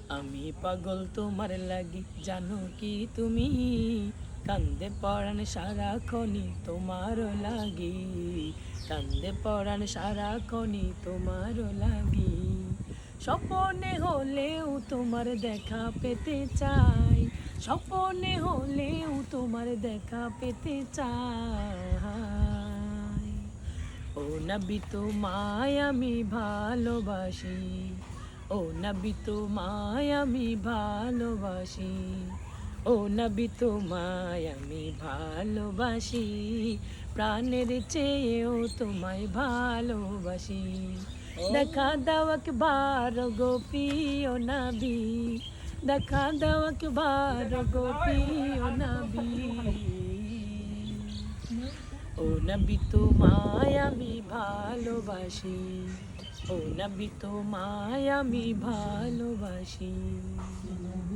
আমি পাগল তোমার লাগি, জানো কি তুমি? কান্দে পরাণ সারাক্ষণই তোমার লাগি, কান্দে পরাণ সারাক্ষণই তোমার লাগি। স্বপ্নে হলেও তোমার দেখা পেতে চাই, স্বপ্নে হলেও তোমার দেখা পেতে চাই। ও নবী তোমায় আমি ভালোবাসি, ও নবী তোমায় আমি ভালোবাসি, ও নবী তোমায় আমি ভালোবাসি, প্রাণের চেয়েও তোমায় ভালোবাসি। দেখা দাও একবার গো প্রিয় নবী, দেখা দাও একবার গো প্রিয় নবী। ও নবী তোমায় আমি ভালোবাসি, ও নবী তোমায় আমি ভালোবাসি।